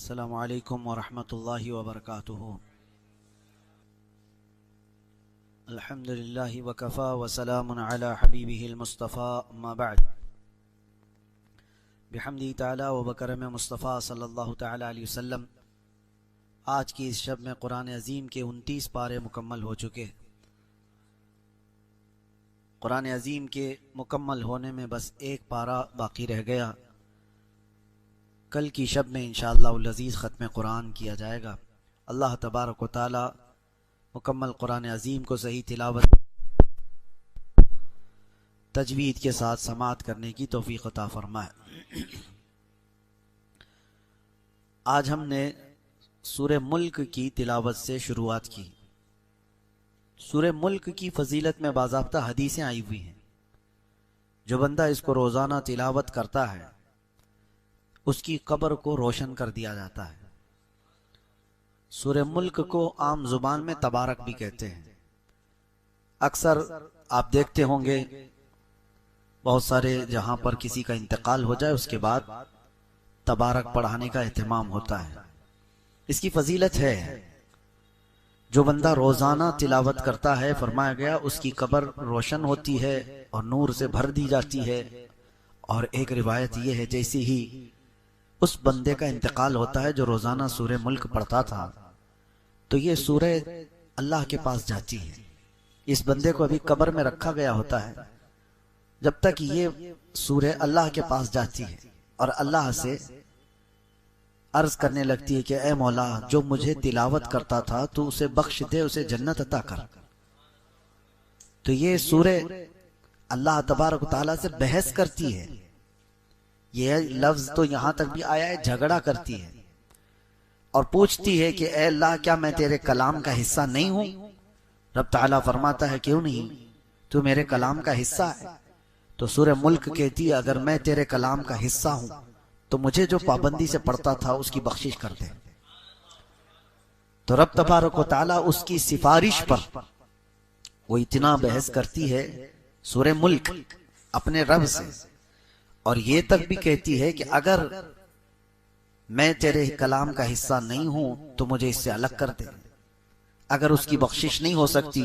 अस्सलामु अलैकुम वरहमतुल्लाहि वबरकातुहू। अल्हम्दुलिल्लाहि वकफ़ा वसलामुन अला हबीबिहिल मुस्तफ़ा अम्मा बअद। बिहम्दी ताला व बकरम मुस्तफ़ा सल्लल्लाहु ताला अलैहि वसल्लम। आज की इस शब में कुरान अज़ीम के 29 पारे मुकम्मल हो चुके। कुरान अज़ीम के मुकम्मल होने में बस एक पारा बाकी रह गया। कल की शब में इंशाअल्लाह अज़ीज़ ख़त्म कुरान किया जाएगा। अल्लाह तबारक व तआला मुकम्मल कुरान अज़ीम को सही तिलावत तजवीद के साथ समाअत करने की तौफ़ीक़ अता फ़रमाए। आज हमने सूरे मुल्क की तिलावत से शुरुआत की। सूरे मुल्क की फ़जीलत में बाज़ाब्ता हदीसें आई हुई हैं। जो बंदा इसको रोज़ाना तिलावत करता है उसकी कब्र को रोशन कर दिया जाता है। सूरे मुल्क को आम जुबान में तबारक भी कहते हैं। अक्सर आप देखते होंगे बहुत सारे जहां पर किसी का इंतकाल हो जाए उसके बाद तबारक पढ़ाने का एहतमाम होता है। इसकी फजीलत है। जो बंदा रोजाना तिलावत करता है फरमाया गया उसकी कब्र रोशन होती है और नूर से भर दी जाती है। और एक रिवायत यह है जैसे ही उस बंदे का इंतकाल होता है जो रोजाना सूरे मुल्क पढ़ता था तो ये सूरे अल्लाह के पास जाती है। इस बंदे को अभी कब्र में रखा गया होता है जब तक ये सूरे अल्लाह के पास जाती है और अल्लाह से अर्ज करने लगती है कि ए मौला जो मुझे तिलावत करता था तू उसे बख्श दे, उसे जन्नत अता कर। तो ये सूरे अल्लाह तबारक तआला से बहस करती है। ये लफ्ज तो यहां तक भी आया है, झगड़ा करती है और पूछती है कि ए अल्लाह क्या मैं तेरे कलाम का हिस्सा नहीं हूं। रब ताला फरमाता है क्यों नहीं, तू मेरे कलाम का हिस्सा है। तो सूरह मुल्क कहती है अगर मैं तेरे कलाम का हिस्सा हूं तो मुझे जो पाबंदी से पढ़ता था उसकी बख्शिश कर दे। तो रब तबारक व तआला उसकी सिफारिश पर वो इतना बहस करती है सूरह मुल्क अपने रब से, और ये तक भी कहती है कि अगर मैं तेरे कलाम का हिस्सा नहीं हूं तो मुझे इससे अलग कर दे। अगर उसकी बख्शिश नहीं हो सकती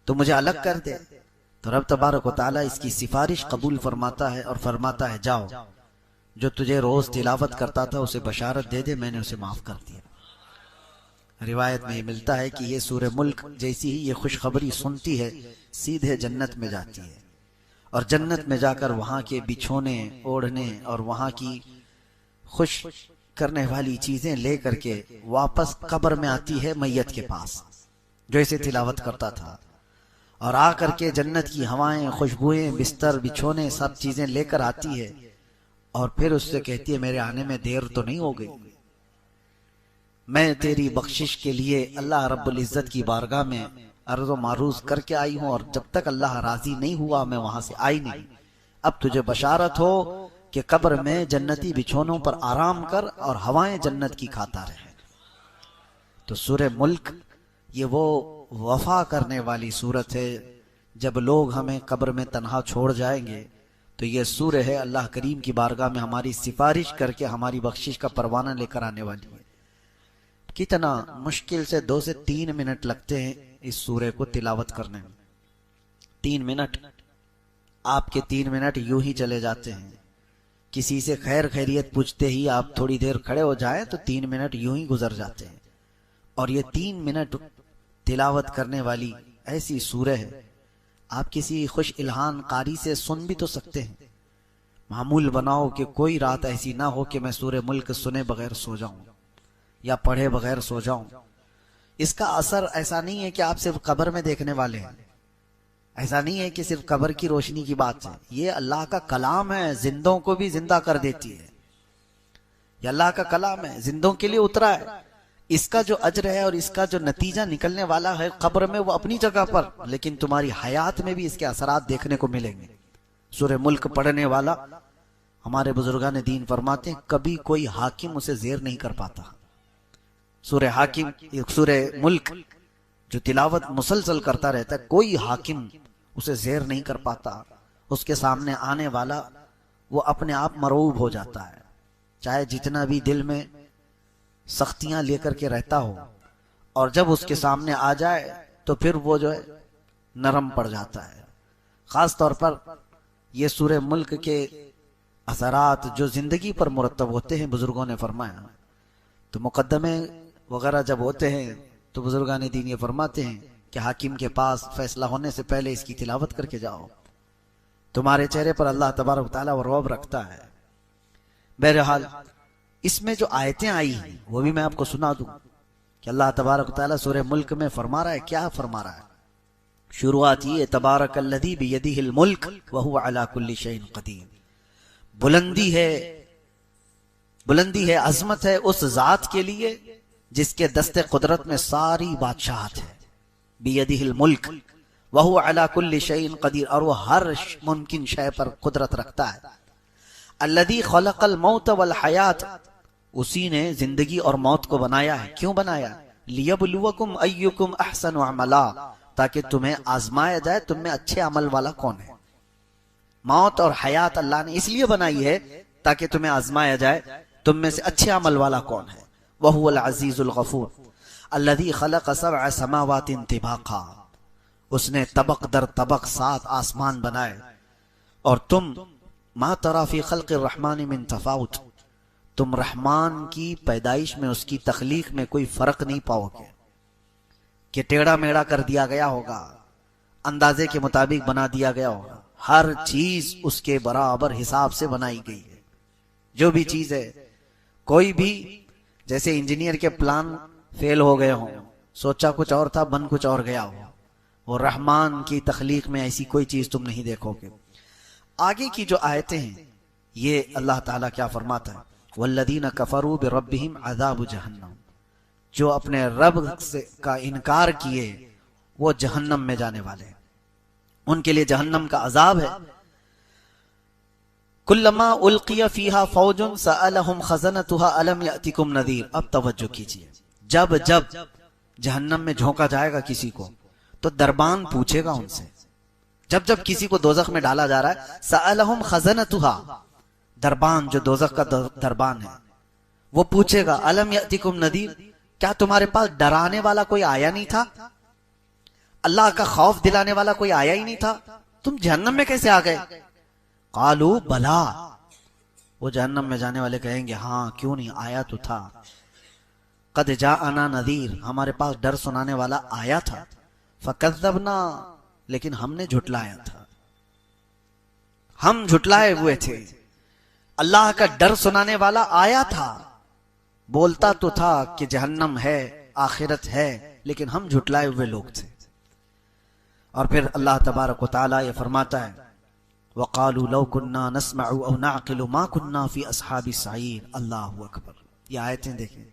तो मुझे अलग कर दे। तो रब तबारक व तआला इसकी सिफारिश कबूल फरमाता है और फरमाता है जाओ जो तुझे रोज तिलावत करता था उसे बशारत दे दे, मैंने उसे माफ कर दिया। रिवायत में ये मिलता है कि ये सूरह मुल्क जैसी ही ये खुशखबरी सुनती है सीधे जन्नत में जाती है और जन्नत में जाकर वहां के बिछोने ओढ़ने और वहां की खुश करने वाली चीजें ले करके वापस कब्र में आती है मैयत के पास जो इसे तिलावत करता था, और आकर के जन्नत की हवाएं, खुशबुएं, बिस्तर, बिछोने सब चीजें लेकर आती है और फिर उससे कहती है मेरे आने में देर तो नहीं हो गई। मैं तेरी बख्शिश के लिए अल्लाह रब्बुल इज्जत की बारगाह में अर्ज़ो मारूज करके आई हूं और जब तक अल्लाह राजी नहीं हुआ मैं वहां से आई नहीं। अब तुझे बशारत हो कि कब्र में जन्नती बिछोनों पर आराम कर और हवाएं जन्नत की खाता रहे। तो सूरह मुल्क ये वो वफा करने वाली सूरत है। जब लोग हमें कब्र में तन्हा छोड़ जाएंगे तो ये सूरह है अल्लाह करीम की बारगाह में हमारी सिफारिश करके हमारी बख्शिश का परवाना लेकर आने वाली है। कितना मुश्किल से 2 से 3 मिनट लगते हैं इस सूरह को तिलावत करने में। 3 मिनट, आपके 3 मिनट यूं ही चले जाते हैं। किसी से खैर खैरियत पूछते ही आप थोड़ी देर खड़े हो जाएं तो 3 मिनट यूं ही गुजर जाते हैं। और ये 3 मिनट तिलावत करने वाली ऐसी सूरह है आप किसी खुश इल्हान कारी से सुन भी तो सकते हैं। मामूल बनाओ कि कोई रात ऐसी ना हो कि मैं सूरह मुल्क सुने बगैर सो जाऊं या पढ़े बगैर सो जाऊं। इसका असर ऐसा नहीं है कि आप सिर्फ कब्र में देखने वाले हैं, ऐसा नहीं है कि सिर्फ कब्र की रोशनी की बात है। ये अल्लाह का कलाम है, जिंदों को भी जिंदा कर देती है। ये अल्लाह का कलाम है, जिंदों के लिए उतरा है। इसका जो अज्र है और इसका जो नतीजा निकलने वाला है कब्र में वो अपनी जगह पर, लेकिन तुम्हारी हयात में भी इसके असरात देखने को मिलेंगे। सूरह मुल्क पढ़ने वाला हमारे बुजुर्गान दीन फरमाते हैं कभी कोई हाकिम उसे जेर नहीं कर पाता। सूरह हाकिम, सूरह मुल्क जो तिलावत मुसलसल करता रहता है कोई हाकिम उसे जेर नहीं कर पाता। उसके सामने आने वाला वो अपने आप मरूब हो जाता है। चाहे जितना भी दिल में सख्तियां लेकर के रहता हो, और जब उसके सामने आ जाए तो फिर वो जो है नरम पड़ जाता है। खास तौर पर ये सूरह मुल्क के असरात जो जिंदगी पर मुरतब होते हैं, बुजुर्गों ने फरमाया, तो मुकद्दमे वगैरह जब होते हैं तो बुजुर्गान दीन ये फरमाते हैं कि हाकिम के पास फैसला होने से पहले इसकी तिलावत करके जाओ, तुम्हारे चेहरे पर अल्लाह तबारक तआला वो रौब रखता है। बहरहाल इसमें जो आयतें आई हैं वो भी मैं आपको सुना दूं कि अल्लाह तबारक तआला सूरह मुल्क में फरमा रहा है। क्या फरमा रहा है? शुरुआत ये, तबारकल्लज़ी बियदिहिल मुल्क व हुवा अला कुल्ली शैइन क़दीर। बुलंदी है, अजमत है उस जात के लिए जिसके दस्ते कुदरत में सारी बादशाहत है। बियदिहिल मुल्क व हुवा अला कुल्ली शैइन क़दीर, और वो हर मुमकिन शय पर कुदरत रखता है। अल्लज़ी खलक़ल मौत वल हयात, उसी ने जिंदगी और मौत को बनाया है। क्यों बनाया? लियब्लुवकुम अय्युकुम अहसनु अमला, ताकि तुम्हें आजमाया जाए तुम में अच्छे अमल वाला कौन है। मौत और हयात अल्लाह ने इसलिए बनाई है ताकि तुम्हें आजमाया जाए तुम में से अच्छे अमल वाला कौन है। वहुवल अजीजुल गफूर अल्लज़ी खलक़ सबअ समावातिन तिबाक़ा, उसने तबक दर तबक 7 आसमान बनाए, और तुम मा तरा फी खल्क़िर रहमानि मिन तफाउत, तुम रहमान की पैदाइश में, उसकी तख्लीक में कोई फर्क नहीं पाओगे कि टेढ़ा मेढ़ा कर दिया गया होगा, अंदाजे के मुताबिक बना दिया गया होगा। हर चीज उसके बराबर हिसाब से बनाई गई है। जो भी चीज है, कोई भी, जैसे इंजीनियर के प्लान फेल हो गए हों, सोचा कुछ और था बन कुछ और गया हो, वो रहमान की तख्लीक में ऐसी कोई चीज तुम नहीं देखोगे। आगे की जो आयतें हैं ये अल्लाह ताला क्या फरमाता है? वल्लदीन कफरू बिरब्बिहिम अज़ाबु जहन्नम, जो अपने रब से का इनकार किए वो जहन्नम में जाने वाले हैं, उनके लिए जहन्नम का अजाब है। कुल्लमा उल्किया फीहा फौजुन सअलहुम खज़नतुहा अलम यातिकुम नज़ीर। अब तवज्जो कीजिए, जब जब जहन्नम में झोंका जाएगा किसी को तो दरबान पूछेगा उनसे। जब जब किसी को दोजख में डाला जा रहा है, सअलहुम खज़नतुहा, दरबान जो दोजख का दरबान है वो पूछेगा, अलम यातिकुम नज़ीर, क्या तुम्हारे पास डराने वाला कोई आया नहीं था? अल्लाह का खौफ दिलाने वाला कोई आया ही नहीं था? तुम जहन्नम में कैसे आ गए? कालू बला, वो जहन्नम में जाने वाले कहेंगे हाँ क्यों नहीं, आया तो था। कद जाअना नज़ीर, हमारे पास डर सुनाने वाला आया था। फकज़्ज़बना, लेकिन हमने झुटलाया था, हम झुटलाए हुए थे। अल्लाह का डर सुनाने वाला आया था, बोलता तो था कि जहन्नम है, आखिरत है, लेकिन हम झुटलाए हुए लोग थे। और फिर अल्लाह तबारक व तआला ये फरमाता है, वक़ालू लौ कुन्ना नस्मअु औ नअक़िलु मा कुन्ना फी अस्हाबि सईर। अल्लाहु अकबर। ये आयतें देखें,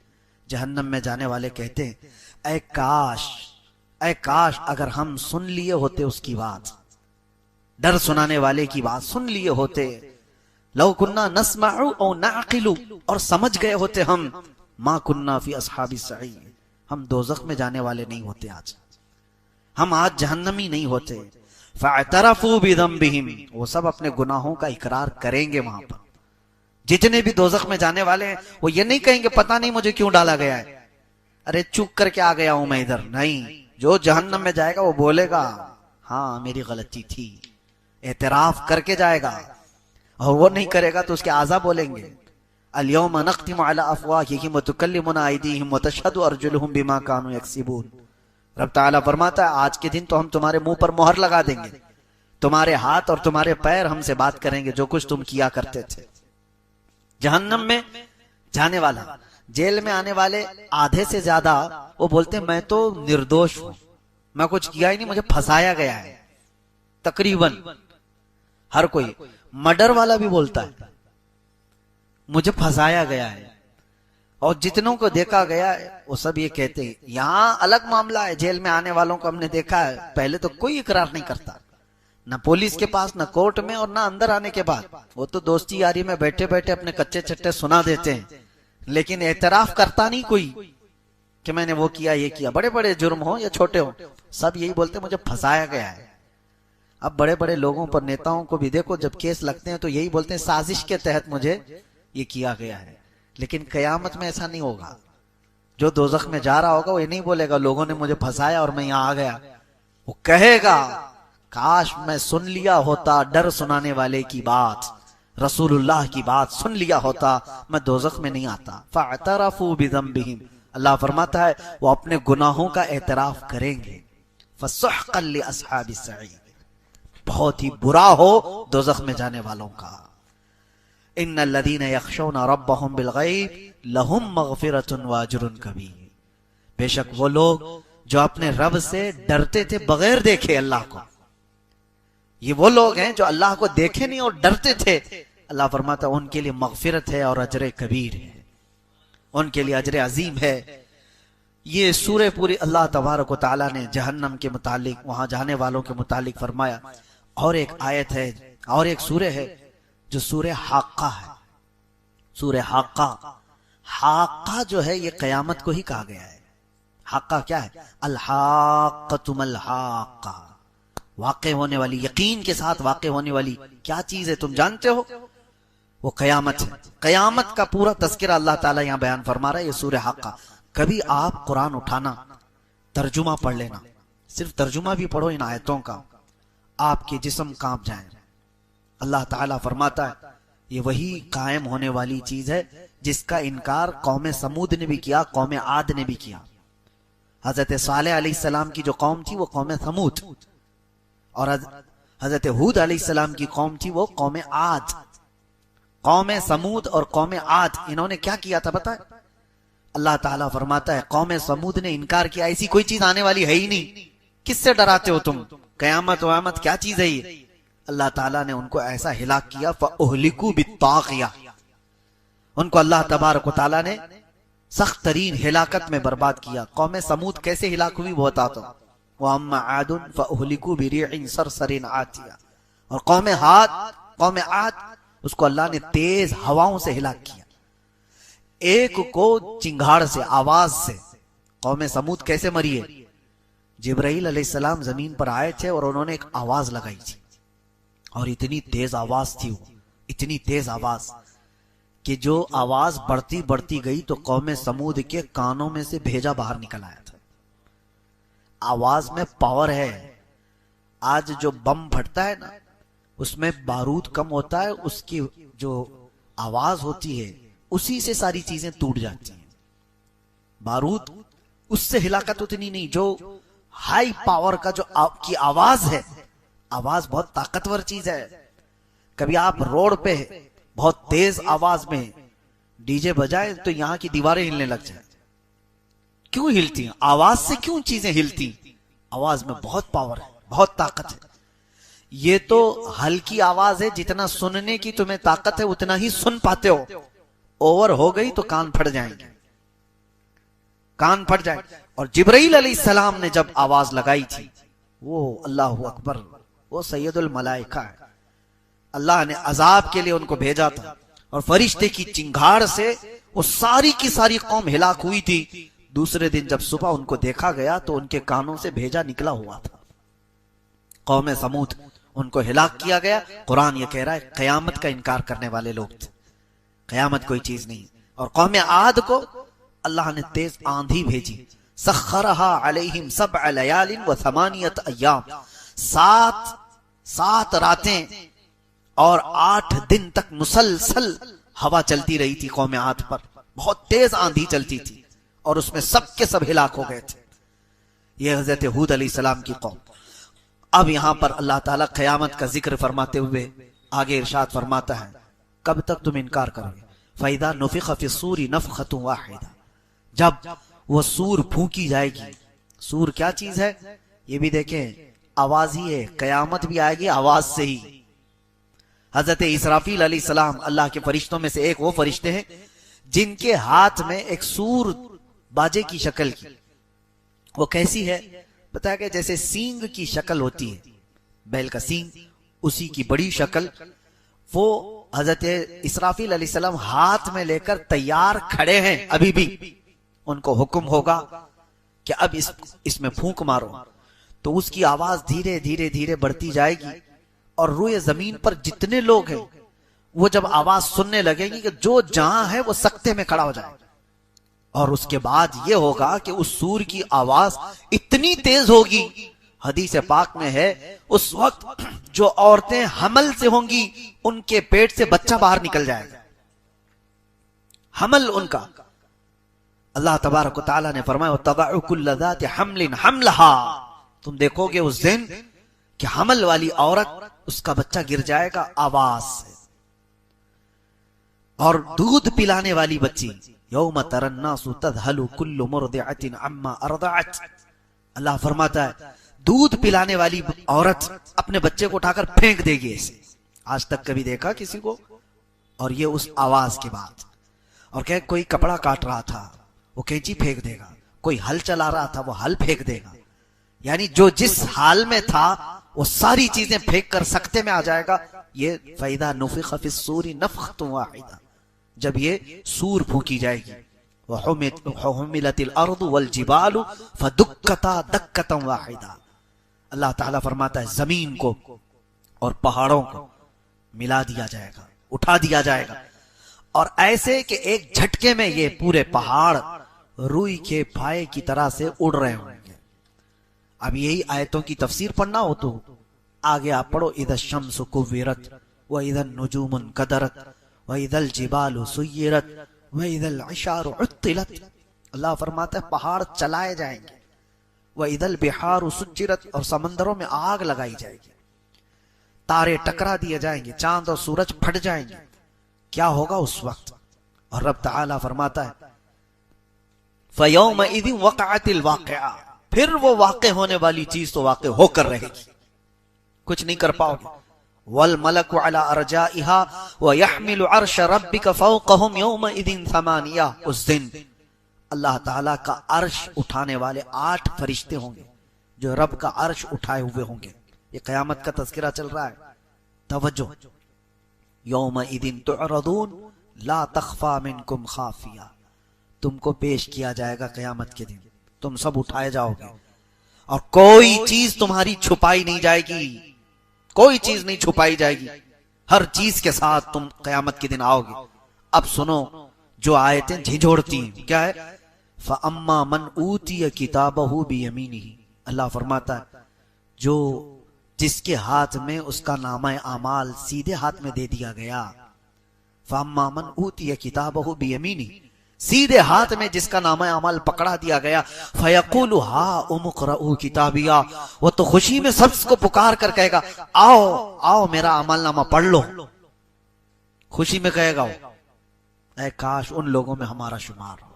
जहन्नम में जाने वाले कहते हैं, ऐ काश अगर हम सुन लिए होते उसकी बात, डर सुनाने वाले की बात सुन लिए होते। लौ कुन्ना नस्मअु औ नअक़िलु, और समझ गए होते हम, मा कुन्ना फी अस्हाबि सईर, हम दोज़ख में जाने वाले नहीं होते, हम आज जहन्नमी नहीं होते। फ़अतरफ़ू बिज़ंबिहिम, वो सब अपने गुनाहों का इकरार करेंगे वहां पर। जितने भी दोज़ख में जाने वाले हैं वो ये नहीं कहेंगे पता नहीं मुझे क्यों डाला गया है, अरे चूक करके आ गया हूं मैं इधर। नहीं, जो जहन्नम में जाएगा वो बोलेगा हाँ मेरी गलती थी, एतराफ करके जाएगा। और वो नहीं करेगा तो उसके आज़ा बोलेंगे, अल-यौमा नख्तिमु अला अफ़वाहिहिम व तुकल्लिमुना अयदीहिम व तशहदु अर्जुलुहुम बिमा कानू यक्सिबून। रब ताला फरमाता है आज के दिन तो हम तुम्हारे मुंह पर मोहर लगा देंगे, तुम्हारे हाथ और तुम्हारे पैर हमसे बात करेंगे जो कुछ तुम किया करते थे। जहन्नम में जाने वाला, जेल में आने वाले आधे से ज्यादा वो बोलते हैं मैं तो निर्दोष हूं, मैं कुछ किया ही नहीं, मुझे फंसाया गया है। तकरीबन हर कोई, मर्डर वाला भी बोलता है मुझे फंसाया गया है। और जितनों को देखा गया है वो सब ये कहते हैं। यहां अलग मामला है, जेल में आने वालों को हमने देखा है, पहले तो कोई इकरार नहीं करता, ना पुलिस के पास, ना कोर्ट में, और ना अंदर आने के बाद। वो तो दोस्ती यारी में बैठे बैठे अपने कच्चे चट्टे सुना देते हैं, लेकिन एतराफ करता नहीं कोई कि मैंने वो किया ये किया। बड़े बड़े जुर्म हो या छोटे हो, सब यही बोलते मुझे फंसाया गया है। अब बड़े बड़े लोगों पर, नेताओं को भी देखो, जब केस लगते हैं तो यही बोलते हैं साजिश के तहत मुझे ये किया गया है। लेकिन कयामत में ऐसा नहीं होगा। कयामत में अल्लाह तबारक व तआला फरमाता है, वक़ालू लौ कुन्ना नस्मअु औ नअक़िलु मा कुन्ना फी अस्हाबि सईर। अल्लाहु अकबर। ये आयतें देखें, जहन्नम में जाने वाले कहते हैं, ऐ काश अगर हम सुन लिए होते उसकी बात, डर सुनाने वाले की बात सुन लिए होते। हम दोज़ख में जाने वाले नहीं होते आज, जो दोजख में जा रहा होगा वो ये नहीं बोलेगा लोगों ने मुझे फंसाया और मैं यहां आ गया, वो कहेगा काश मैं सुन लिया होता डर सुनाने वाले की बात, रसूलुल्लाह की बात सुन लिया होता, मैं दोजख में नहीं आता। फ़अतरफ़ू बिज़ंबिहिम, अल्लाह फरमाता है वो अपने गुनाहों का एतराफ करेंगे। फसुहक़न लिअस्हाबिस सईर, बहुत ही बुरा हो दोजख में जाने वालों का। इन्नल लज़ीना यख़शौना रब्बहुम बिलग़ैब लहुम मग़फ़िरतुन व अज्रुन कबीर, बेशक वो लोग जो अपने रब से डरते थे बगैर देखे अल्लाह को, ये वो लोग हैं जो अल्लाह को देखे नहीं और डरते थे। अल्लाह फरमाता उनके लिए मग़फ़िरत है और अजर कबीर है, उनके लिए अजर अजीम है। ये सूरह पूरी अल्लाह तबारक व तआला ने जहन्नम के मुतालिक, वहां जाने वालों के मुतालिक फरमाया। और एक आयत है और एक सूरह है जो सूरह हाक्का है। सूरह हाक्का, हाक्का जो है ये कयामत को ही कहा गया है। हाक्का क्या है? अल हाक्कतु मल हाक्का, वाक़े होने वाली, यकीन के साथ वाक़े होने वाली क्या चीज है तुम जानते हो? वो कयामत है। कयामत का पूरा तज़किरा अल्लाह ताला यहां बयान फरमा रहा है, ये सूरह हाक्का। कभी आप कुरान उठाना, तर्जुमा पढ़ लेना, सिर्फ तर्जुमा भी पढ़ो इन आयतों का, आपके जिस्म कांप जाए। अल्लाह ताला फरमाता है ये वही कायम होने वाली चीज है जिसका इनकार कौम समूद ने भी किया, कौम आद ने भी किया। हजरत सालेह अलैहिस्सलाम की जो कौम थी वो कौम समूद, और हजरत हूद अलैहिस्सलाम की कौम थी वो कौम आद। कौम समूद और कौम आद, इन्होंने क्या किया था पता है? अल्लाह ताला फरमाता है कौम समूद ने इनकार किया, ऐसी कोई चीज आने वाली है ही नहीं, किससे डराते हो तुम, कयामत वयामत क्या चीज है ये? अल्लाह ताला ने उनको ऐसा हिलाक किया, फ़अहलिकू बित्ताग़िया, उनको अल्लाह तबारक व तआला ने सख्त तरीन हिलाकत में बर्बाद किया। कौम समूद कैसे हिलाक हुई वो बताता हूं। वअम्मा आदुन फ़अहलिकू बिरीइन सरसरिन आतिया, और कौम आद उसको अल्लाह ने तेज हवाओं से हिलाक किया। एक को चिंगाड़ से, आवाज से। कौम समूद कैसे मरी है? जिब्राइल अलैहिस्सलाम जमीन पर आए थे और उन्होंने एक आवाज लगाई थी, और इतनी तेज आवाज थी वो, इतनी तेज आवाज कि जो आवाज बढ़ती बढ़ती गई तो कौम समूद के कानों में से भेजा बाहर निकल आया था। आवाज में पावर है। आज जो बम फटता है ना, उसमें बारूद कम होता है, उसकी जो आवाज होती है उसी से सारी चीजें टूट जाती हैं। बारूद उससे हिलाकत उतनी नहीं, जो हाई पावर का जो आपकी आवाज है, आवाज बहुत ताकतवर चीज है। कभी आप रोड पे बहुत तेज आवाज में डीजे बजाए तो यहां की दीवारें हिलने लग जाए। क्यों हिलती हैं? आवाज से क्यों चीजें हिलती? आवाज में बहुत पावर है, बहुत ताकत है। ये तो हल्की आवाज है, जितना सुनने की तुम्हें ताकत है उतना ही सुन पाते हो। ओवर हो गई तो कान फट जाएंगे, कान फट जाएंगे। और जिब्राइल अलैहिस्सलाम ने जब आवाज लगाई थी, वो अल्लाहु अकबर, वो सैयदुल मलाइका है, अल्लाह ने अजाब के लिए उनको भेजा था, और फरिश्ते की चिंगाड़ से वो सारी की सारी कौम हिलाक हुई थी। दूसरे दिन जब सुबह उनको देखा गया तो उनके कानों से भेजा निकला हुआ था। कौम समूद, उनको हिलाक किया गया। कुरान ये कह रहा है कयामत का इनकार करने वाले लोग थे, कयामत कोई चीज नहीं। और कौम आद को अल्लाह ने तेज आंधी भेजी, सख्खरहा अलैहिम सबअ लयालिन व थमानियत अय्याम, सात रातें और 8 दिन तक मुसलसल हवा चलती रही थी कौम आद पर, बहुत तेज आंधी चलती थी, और उसमें सब के सब हिलाक हो गए थे। यह हजरत हूद अलैहिस्सलाम की कौम। अब यहां पर अल्लाह ताला कयामत का जिक्र फरमाते हुए आगे इरशाद फरमाता है कब तक तुम इनकार करोगे? फैदा नुफिख फिस्सूरी नफखतुन वाहिदा, जब वो सूर फूंकी जाएगी। सूर क्या चीज है ये भी देखें, आवाज ही है। कयामत भी आएगी आवाज से ही। हजरत इसराफील अलैहिस्सलाम अल्लाह के फरिश्तों में से एक वो फरिश्ते हैं जिनके हाथ में एक सूर बाजे की शक्ल की। वो कैसी है पता है? कि जैसे सींग की शक्ल होती है, बैल का सींग, उसी की बड़ी शक्ल। वो हजरत इसराफील अलैहिस्सलाम हाथ में लेकर तैयार खड़े हैं। अभी भी उनको हुक्म होगा कि अब इसमें फूंक मारो, तो उसकी आवाज धीरे धीरे धीरे बढ़ती जाएगी, और रूए जमीन पर जितने लोग हैं वो जब आवाज सुनने लगेंगे कि जो जहां है वो सख्ते में खड़ा हो जाए, और उसके बाद ये होगा कि उस सूर की आवाज इतनी तेज होगी, हदीस पाक में है, उस वक्त जो औरतें हमल से होंगी उनके पेट से बच्चा बाहर निकल जाएगा, हमल उनका। अल्लाह तबारक व तआला ने फरमाया तदअ कुल्ल ज़ाति हमलिन हमलहा, तुम देखोगे उस दिन कि हमल वाली औरत उसका बच्चा गिर जाएगा आवाज से। और दूध पिलाने वाली बच्ची, यौम तरन्नासु तज़हलु कुल्लु मुर्दिअतिन अम्मा अर्दअत, अल्लाह फरमाता है दूध पिलाने वाली औरत अपने बच्चे को उठाकर फेंक देगी ऐसे। आज तक कभी देखा किसी को? और ये उस आवाज के बाद। और कहे कोई कपड़ा काट रहा था वो कैंची फेंक देगा, कोई हल चला रहा था वो हल फेंक देगा, यानी जो जिस हाल में था वो सारी चीजें फेंक कर सकते में आ जाएगा। ये फैदा नुफिख फिस्सूरी नफखतुन वाहिदा, जब ये सूर फूकी जाएगी। वहुमिलतिल अर्दु वल जिबालु फदुक्कता दक्कतन वाहिदा, अल्लाह ताला फरमाता है जमीन को और पहाड़ों को मिला दिया जाएगा, उठा दिया जाएगा, और ऐसे कि एक झटके में ये पूरे पहाड़ रुई के फाये की तरह से उड़ रहे होंगे। अब यही आयतों की तफसीर पढ़ना हो तो आगे आप पढ़ो, इधर शम्सु कुव्विरत व इधर नुजूमुन कदरत व इधर जिबालु सुय्यरत व इधर इशारु उत्तिलत, अल्लाह फरमाता है पहाड़ चलाए जाएंगे, व इधर बिहारु सुज्जिरत, और समंदरों में आग लगाई जाएगी, तारे टकरा दिए जाएंगे, चांद और सूरज फट जाएंगे। क्या होगा उस वक्त? और रब ताला फरमाता है फयौमइज़िन वक़अतिल वाक़िआ, फिर वो वाक़े होने वाली चीज तो वाक़े होकर रहेगी, कुछ नहीं कर पाओगे। वल मलकु अला अरजाइहा व यहमिलु अर्श रब्बिका फौक़हुम यौमइज़िन समानिया, उस दिन अल्लाह ताला का अर्श उठाने वाले 8 फरिश्ते होंगे जो रब का अर्श उठाए हुए होंगे। ये कयामत का तज़किरा चल रहा है, तवज्जो। यौमइज़िन तुअरदून ला तख़फ़ा मिनकुम ख़ाफ़िया, तुमको पेश किया जाएगा कयामत के दिन, तुम सब उठाए जाओगे और कोई चीज तुम्हारी छुपाई नहीं जाएगी, कोई चीज नहीं छुपाई जाएगी, हर चीज के साथ तुम कयामत के दिन आओगे। अब सुनो जो आयतें झिझोड़ती हैं, क्या है? फ़अम्मा मन ऊतिय किताबहु बियमीनिही, अल्लाह फरमाता है जो जिसके हाथ में उसका नामा आमाल सीधे हाथ में दे दिया गया, फ़अम्मा मन ऊतिय किताबहु बियमीनिही, सीधे हाथ में जिसका नामा अमल पकड़ा दिया गया, फयकुलु हा उमुक़रऊ किताबिया, वो तो खुशी में सबको पुकार कर कहेगा आओ आओ मेरा अमल नामा पढ़ लो, खुशी में कहेगा वो। ऐ काश उन लोगों में हमारा शुमार हो।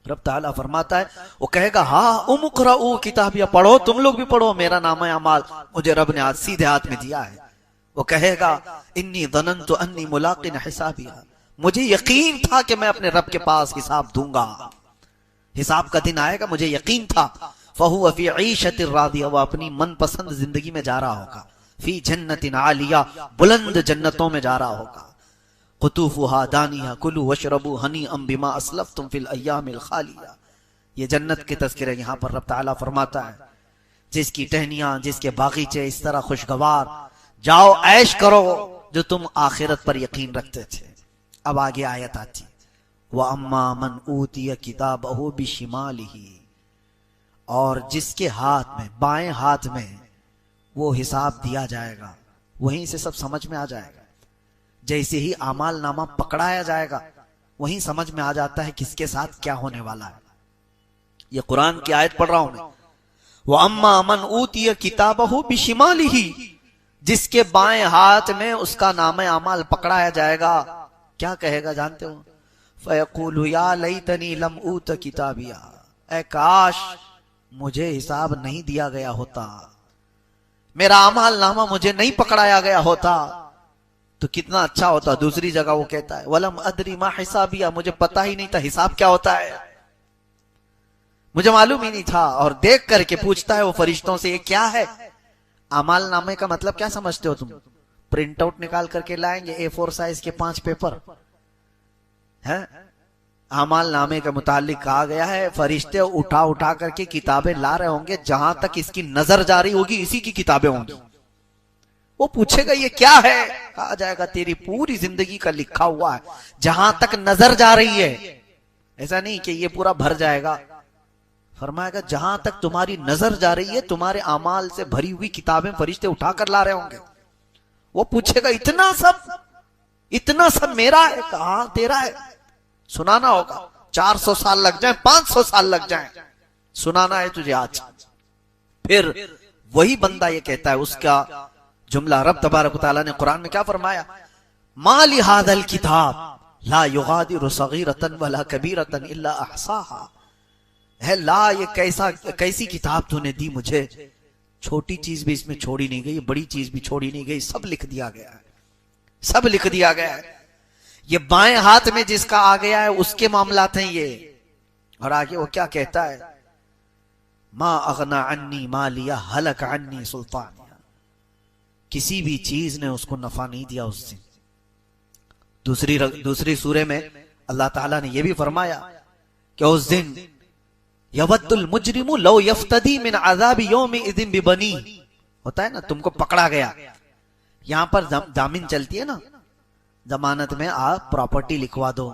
रब ताला फरमाता है वो कहेगा हा उमुक़रऊ किताबिया, पढ़ो तुम लोग भी पढ़ो, मेरा नामा अमल मुझे रब ने आज सीधे हाथ में दिया है। वो कहेगा इन्नी ज़ननतु अन्नी मुलाक़िन हिसाबिया, मुझे यकीन था कि मैं अपने रब के पास हिसाब दूंगा, हिसाब का दिन आएगा, मुझे यकीन था। फहुव फी ईशतिर रादिया, वो अपनी मनपसंद जिंदगी में जा रहा होगा, फी जन्नतिन आलिया, बुलंद जन्नतों में जा रहा होगा, कुतूफुहा दानिया कुलू वशरबू हनीअम बिमा अस्लफ्तुम फिल अय्यामिल खालिया। ये जन्नत के तज़किरे यहाँ पर रब ताला फरमाता है जिसकी टहनियां, जिसके बागीचे इस तरह खुशगवार, जाओ ऐश करो जो तुम आखिरत पर यकीन रखते थे। अब आगे आयत आती, व अम्मा मन ऊतिय किताबहु बिशिमालिही, और जिसके हाथ में, बाएं हाथ में वो हिसाब दिया जाएगा, वहीं से सब समझ में आ जाएगा। जैसे ही आमाल नामा पकड़ाया जाएगा वहीं समझ में आ जाता है किसके साथ क्या होने वाला है। ये कुरान की आयत पढ़ रहा हूं मैं, व अम्मा मन ऊतिय किताबहु बिशिमालिही, जिसके बाएं हाथ में उसका नाम आमाल पकड़ाया जाएगा, क्या कहेगा जानते हो? फयक़ूलु या लैतनी लम ऊत किताबिया, ऐ काश मुझे हिसाब नहीं दिया गया होता, मेरा अमाल नामा मुझे नहीं पकड़ाया गया होता तो कितना अच्छा होता। दूसरी जगह वो कहता है वलम अदरी मा हिसाबिया, मुझे पता ही नहीं था हिसाब क्या होता है, मुझे मालूम ही नहीं था। और देख करके पूछता है वो फरिश्तों से ये क्या है? अमाल नामे का मतलब क्या समझते हो तुम? प्रिंट आउट निकाल करके लाएंगे A4 साइज के 5 पेपर है। अमाल नामे के मुतालिक कहा गया है फरिश्ते उठा उठा करके किताबें ला रहे होंगे, जहां तक इसकी नजर जारी होगी इसी की किताबें होंगी। वो पूछेगा ये क्या है? कहा जाएगा तेरी पूरी जिंदगी का लिखा हुआ है, जहां तक नजर जा रही है ऐसा नहीं कि ये पूरा भर जाएगा। फरमाएगा जहां तक तुम्हारी नजर जा रही है तुम्हारे अमाल से भरी हुई किताबें फरिश्ते उठाकर ला रहे होंगे। वो पूछेगा इतना सब मेरा है? कहां तेरा है? सुनाना होगा। 400 साल लग जाए, 500 साल लग जाए, सुनाना है तुझे आज। फिर वही बंदा ये कहता है, उसका जुमला रब तबारक व तआला ने कुरान में क्या फरमाया? मा लि हाज़ल किताब ला युगादिरु सगीरतन वला कबीरतन इल्ला अहसाहा। है ला, ये कैसी किताब तूने दी मुझे, छोटी चीज भी इसमें छोड़ी नहीं गई, बड़ी चीज भी छोड़ी नहीं गई, सब लिख दिया गया है, सब लिख दिया गया है। ये बाएं हाथ में जिसका आ गया है उसके मामलात हैं ये। और आगे वो क्या कहता है? मा अगना अन्नी मालिया हलक अन्नी सुल्तानिया। किसी भी चीज ने उसको नफा नहीं दिया उस दिन। दूसरी सूरे में अल्लाह ताला ने यह भी फरमाया कि उस दिन यवद्दुल मुजरिमु लौ यफ्तदी मिन अज़ाबि यौमि इज़िन बिबनी। होता है ना, तुमको पकड़ा गया, यहां पर जामीन चलती है ना, जमानत में आप प्रॉपर्टी लिखवा दो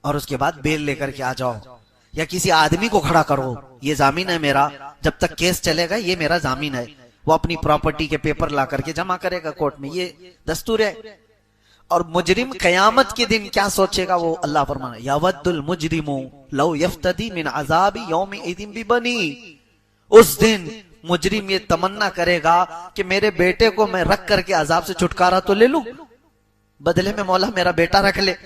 और उसके बाद बेल लेकर के आ जाओ, या किसी आदमी को खड़ा करो, ये जामीन है मेरा, जब तक केस चलेगा ये मेरा जामीन है। वो अपनी प्रॉपर्टी के पेपर ला करके जमा करेगा कोर्ट में, ये दस्तूर है। और मुजरिम कयामत के दिन क्या सोचेगा वो अल्लाह फरमाना, यवद्दुल मुजरिमु लौ यफ्तदी मिन अज़ाबि यौमि इज़िन बिबनी। उस दिन मुजरिम ये तमन्ना करेगा कि मेरे बेटे को मैं रख करके अजाब से छुटकारा तो ले लूं, बदले में मौला मेरा बेटा रख ले,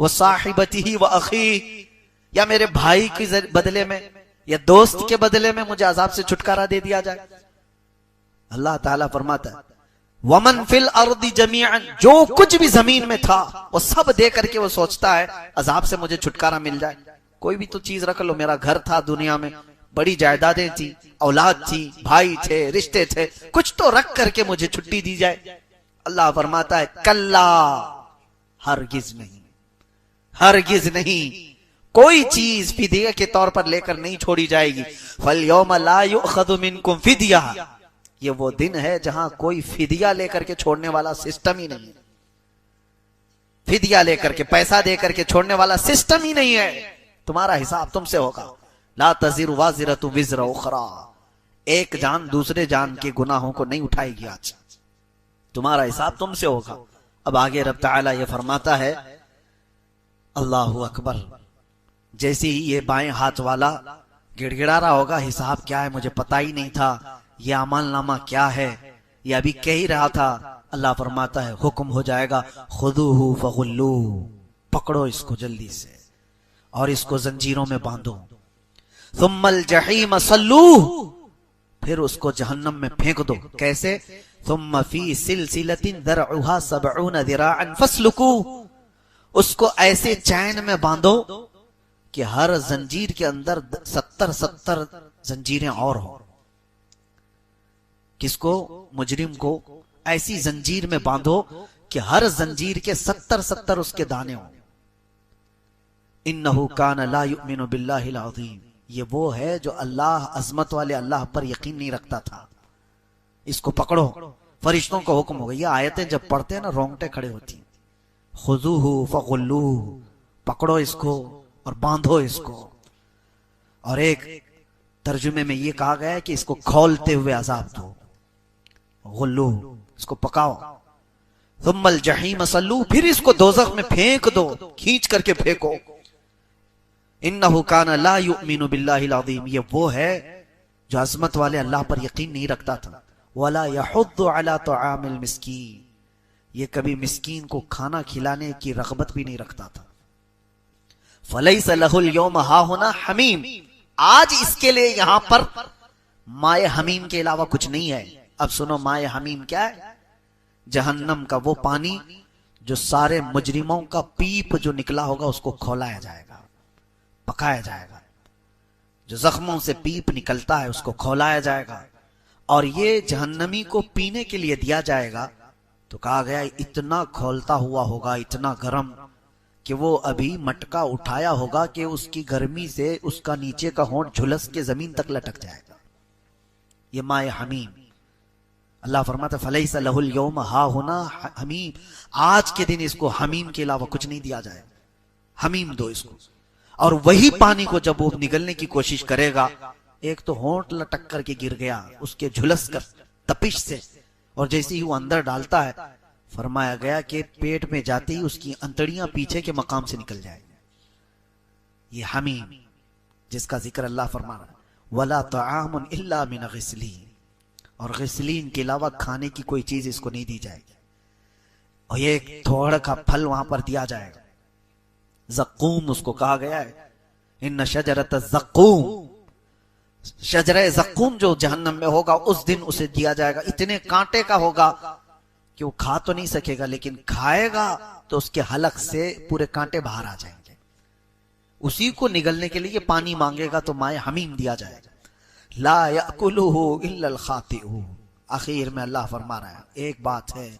वो साहिबती व अखी, या मेरे भाई के बदले में या दोस्त के बदले में मुझे अजाब से छुटकारा दे दिया जाए। अल्लाह ताला फरमाता है वमन फिल अर्दी जमीअन, जो कुछ भी जमीन में था वो सब दे करके वो सोचता है अजाब से मुझे छुटकारा मिल जाए। कोई भी तो चीज रख लो, मेरा घर था दुनिया में, बड़ी जायदादें थी, औलाद थी, भाई थे, रिश्ते थे, कुछ तो रख करके मुझे छुट्टी दी जाए। अल्लाह फरमाता है कल्ला, हरगिज नहीं, हरगिज नहीं, कोई चीज फिदिया के तौर पर लेकर नहीं छोड़ी जाएगी। फल यौम ला युअखज़ु मिनकुम फिदिया, ये वो दिन है जहां कोई फिदिया लेकर के छोड़ने वाला सिस्टम ही नहीं है। फिदिया लेकर के, पैसा देकर के छोड़ने वाला सिस्टम ही नहीं है। तुम्हारा हिसाब तुमसे होगा। ला तज़िरु वाज़िरतु विज़रा उख़रा, एक जान दूसरे जान के गुनाहों को नहीं उठाएगी। आज तुम्हारा हिसाब तुमसे होगा। अब आगे रब ताला ये फरमाता है, अल्लाहु अकबर, जैसे ही ये बाएं हाथ वाला गिड़गिड़ा रहा होगा, हिसाब क्या है मुझे पता ही नहीं था, ये अमल नामा क्या है, ये अभी कह ही रहा था। अल्लाह फरमाता है हुक्म हो जाएगा, खुदूहु फगुल्लू, पकड़ो इसको जल्दी से और इसको जंजीरों में बांधो। सुम्मल जहीम सल्लू, फिर उसको जहन्नम में फेंक दो। कैसे? सुम्मा फी सिलसिलतिन दरउहा सबऊन दिराअन फस्लुकू, उसको ऐसे चैन में बांधो कि हर जंजीर के अंदर 70 जंजीरें और हो। किसको? मुजरिम को ऐसी जंजीर में बांधो कि हर जंजीर के 70 उसके दाने हो। इन्नहु कान ला युमिनु बिल्लाहिल अज़ीम, ये वो है जो अल्लाह, अजमत वाले अल्लाह पर यकीन नहीं रखता था। इसको पकड़ो। फरिश्तों को हुक्म हो गया। ये आयतें जब पढ़ते हैं ना रोंगटे खड़े होती हैं। खुज़ूहु फगुल्लूहु, पकड़ो इसको और बांधो इसको। और एक तर्जुमे में ये कहा गया है कि इसको खौलते हुए अजाब दो, गुल्लू, इसको पकाओ। सुम्मल जहीम सल्लू, फिर इसको दोज़ख में फेंक दो, खींच करके फेंको। इन्नहु कान ला युमिनु बिल्लाहिल अज़ीम, ये वो है जो अज़मत वाले अल्लाह पर यकीन नहीं रखता था। वला यहुद्दु अला तुआमिल मिस्कीन, ये कभी मिस्कीन को खाना खिलाने की रग़बत भी नहीं रखता था। फलैसा लहुल यौम हाहुना हमीम, आज इसके लिए यहां पर माए हमीम के अलावा कुछ नहीं है। अब सुनो, माए हमीम क्या है? जहन्नम का वो पानी जो सारे मुजरिमों का पीप जो निकला होगा उसको खौलाया जाएगा, पकाया जाएगा। जो जख्मों से पीप निकलता है उसको खौलाया जाएगा और ये जहन्नमी को पीने के लिए दिया जाएगा। तो कहा गया इतना खौलता हुआ होगा, इतना गर्म कि वो अभी मटका उठाया होगा कि उसकी गर्मी से उसका नीचे का होंठ झुलस के जमीन तक लटक जाएगा। ये माए हमीम। अल्लाह फरमाता फलैसा लहुल यौम हाहुना हमीम, आज के दिन इसको हमीम के अलावा कुछ नहीं दिया जाए। हमीम दो इसको। और वही पानी को जब वो निगलने की कोशिश करेगा, एक तो होंठ लटक करके गिर गया उसके झुलस कर तपिश से, और जैसे ही वो अंदर डालता है, फरमाया गया कि पेट में जाते ही उसकी अंतड़ियां पीछे के मकाम से निकल जाएगी। ये हमीम जिसका जिक्र अल्लाह फरमा रहा है, वला तआमुन इल्ला मिन गिस्लीन, और गिस्लीन के अलावा खाने की कोई चीज इसको नहीं दी जाएगी। और ये एक थोड़ा का फल वहां पर दिया जाएगा, ज़क़ूम उसको कहा गया है। इन्न शजरत ज़क़ूम, शजरे ज़क़ूम जो जहन्नम में होगा उस दिन उसे दिया जाएगा। इतने कांटे का होगा कि वो खा तो नहीं सकेगा, लेकिन खाएगा तो उसके हलक से पूरे कांटे बाहर आ जाएंगे। उसी को निगलने के लिए पानी मांगेगा तो माए हमीम दिया जाएगा। ला यअकुलुहु इल्लल खातिऊन, आखिर में अल्लाह फरमा रहा है, एक बात है,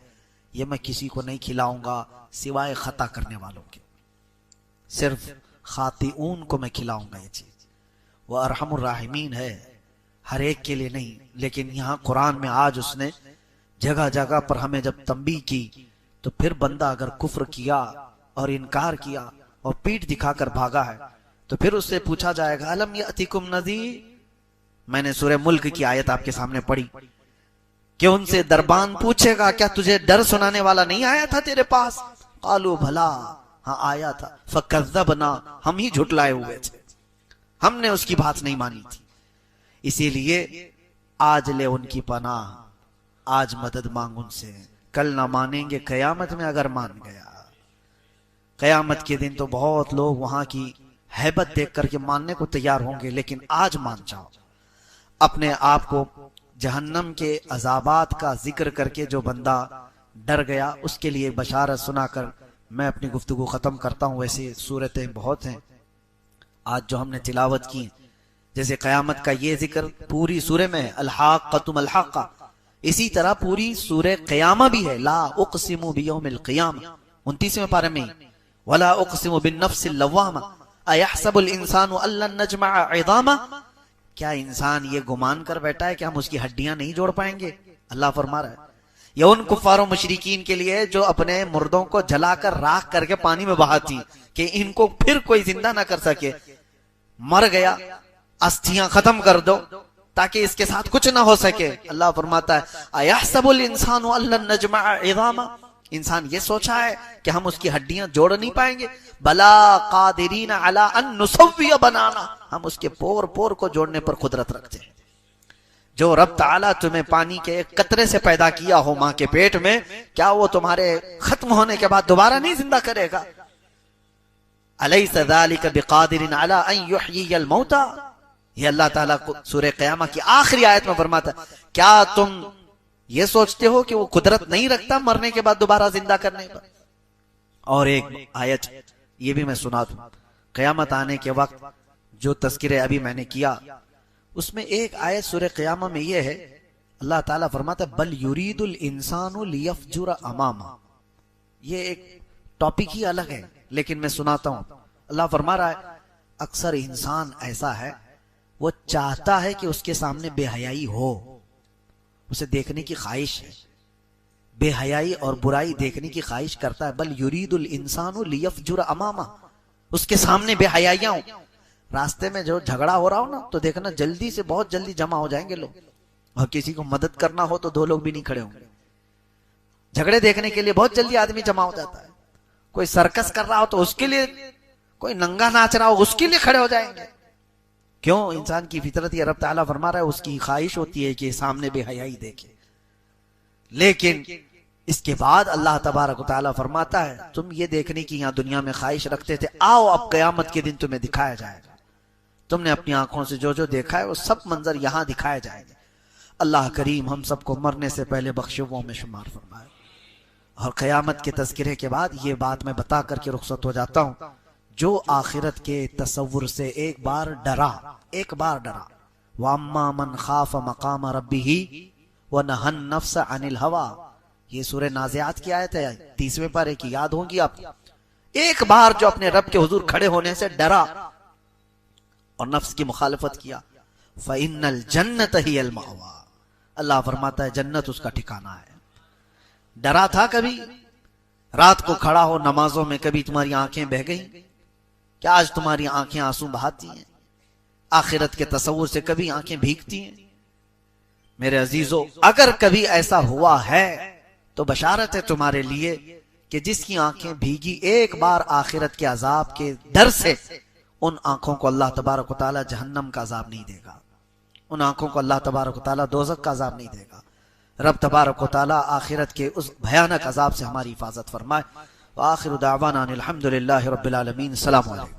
ये मैं किसी को नहीं खिलाऊंगा सिवाय खता करने वालों के, सिर्फ खातिऊन को मैं खिलाऊंगा ये चीज। वह अरहमुर राहिमीन है, हर एक के लिए नहीं। लेकिन यहाँ कुरान में आज उसने जगह जगह पर हमें जब तंबीह की, तो फिर बंदा अगर कुफ्र किया और इनकार किया और पीठ दिखाकर भागा है, तो फिर उससे पूछा जाएगा अलम यअतिकुम नज़ीर। मैंने सूरह मुल्क की आयत आपके सामने पढ़ी कि उनसे दरबान पूछेगा, क्या तुझे डर सुनाने वाला नहीं आया था तेरे पास? कालू भला, हाँ आया था। फकज़्ज़बना, हम ही झुटलाए हुए थे, हमने उसकी बात नहीं मानी थी। इसीलिए आज ले उनकी पनाह, आज मदद मांग उनसे, कल ना मानेंगे कयामत में अगर मान गया। कयामत के दिन तो बहुत लोग वहां की हैबत देख करके मानने को तैयार होंगे, लेकिन आज मान जाओ। अपने आप को जहन्नम के अजाबात का जिक्र करके जो बंदा डर गया, उसके लिए बशारत सुनाकर मैं अपनी गुफ्तगू खत्म करता हूं। वैसे सूरतें बहुत हैं आज जो हमने तिलावत की, जैसे कयामत का ये जिक्र पूरी सूरह में, अल-हाक़्क़तु मल-हाक़्क़ा, इसी तरह पूरी सूरह क़यामा भी है। ला उक़सिमु बियौमिल क़ियामा, 29वें पारे में, वला उक़सिमु बिन्नफ्सिल लव्वामा, अयहसबुल इंसानु अल्लन नजमअ इज़ामा। क्या इंसान ये गुमान कर बैठा है कि हम उसकी हड्डियां नहीं जोड़ पाएंगे? अल्लाह फरमा रहा है, ये उन कुफ्फारों मुशरिकीन के लिए जो अपने मुर्दों को जलाकर राख करके पानी में बहाती कि इनको फिर कोई जिंदा ना कर सके। मर गया, अस्थियां खत्म कर दो ताकि इसके साथ कुछ ना हो सके। अल्लाह फरमाता है, अयहसबुल इंसानु अल्लन नजमअ इज़ामा, इंसान ये सोचा है कि हम उसकी हड्डियां जोड़ नहीं पाएंगे? बला कादिरीन अला अन नुसव्विय बनाना, हम उसके पोर पोर को जोड़ने पर कुदरत रखते हैं। जो रब ताला तुम्हें पानी के एक कतरे से पैदा किया हो मां के पेट में, क्या वो तुम्हारे खत्म होने के बाद दोबारा नहीं जिंदा करेगा? अलैसा ज़ालिका बिक़ादिरिन अला अन युहयियल मौता, ये अल्लाह ताला को सूरह क़यामा की आखिरी आयत में फरमाता है, क्या तुम ये सोचते हो कि वो कुदरत नहीं रखता मरने के बाद दोबारा जिंदा करने पर? और एक आयत ये भी मैं सुना दूं, क़यामत आने के वक्त जो तज़किरे अभी मैंने किया, उसमें एक आयत सूरह क़यामा में ये है, अल्लाह ताला फरमाता है, बल युरीदुल इंसानु लियफ़जुर अमामा। ये एक टॉपिक ही अलग है, लेकिन मैं सुनाता हूं। अल्लाह फरमा रहा है, अक्सर इंसान ऐसा है, वो चाहता है कि उसके सामने बेहयाई हो, उसे देखने की ख्वाहिश है, बेहयाई और बुराई देखने की ख्वाहिश करता है। बल युरीदुल इंसानु लियफ़जुर अमामा, उसके सामने बेहयाइयां हो। रास्ते में जो झगड़ा हो रहा हो ना, तो देखना जल्दी से बहुत जल्दी जमा हो जाएंगे लोग, और किसी को मदद करना हो तो दो लोग भी नहीं खड़े होंगे। झगड़े देखने के लिए बहुत जल्दी आदमी जमा हो जाता है। कोई सर्कस कर रहा हो तो उसके लिए, कोई नंगा नाच रहा हो उसके लिए खड़े हो जाएंगे। क्यों? इंसान की फितरत ये रब ताला फरमा रहा है, उसकी ख्वाहिश होती है कि सामने बेहयाई देखे। लेकिन इसके बाद अल्लाह तबारक व तआला फरमाता है, तुम ये देखने की यहाँ दुनिया में ख्वाहिश रखते थे, आओ अब कयामत के दिन तुम्हें दिखाया जाएगा। तुमने अपनी आंखों से जो जो देखा है वो सब मंजर यहां दिखाए जाएंगे। अल्लाह करीम हम सबको मरने से पहले बख्शुओं में शुमार फरमाए। और क़यामत के तज़किरे के बाद ये बात मैं बता करके रुखसत हो जाता हूं, जो आखिरत के तसव्वुर से एक बार डरा, वअम्मा मन खाफ मकाम रब्बिही व नहन नफ्स अनिल हवा, ये सूरह नाज़ियात की आयत है, 30वें पारे की, याद होंगी आप। एक बार जो अपने रब के हुजूर खड़े होने से डरा और नफ्स की मुखालफत किया, फ़इन्नल जन्नत हियल मअवा, अल्लाह फरमाता है जन्नत उसका ठिकाना है। डरा था कभी? रात को खड़ा हो नमाजों में, कभी तुम्हारी आंखें बह गई? क्या आज तुम्हारी आंखें आंसू बहाती हैं? आखिरत के तसव्वुर से कभी आंखें भीगती हैं? मेरे अजीजों, अगर कभी ऐसा हुआ है तो बशारत है तुम्हारे लिए कि जिसकी आंखें भीगी एक बार आखिरत के अजाब के डर से, उन आंखों को अल्लाह तबारक व तआला जहन्नम का अजाब नहीं देगा, उन आंखों को अल्लाह तबारक व तआला दोज़ख का अजाब नहीं देगा। रब तबारक व तआला आखिरत के उस भयानक अजाब से हमारी हिफाजत फरमाए। व आखिरु दावाना अनिल हम्दुलिल्लाहि रब्बिल आलमीन। अस्सलामु अलैकुम।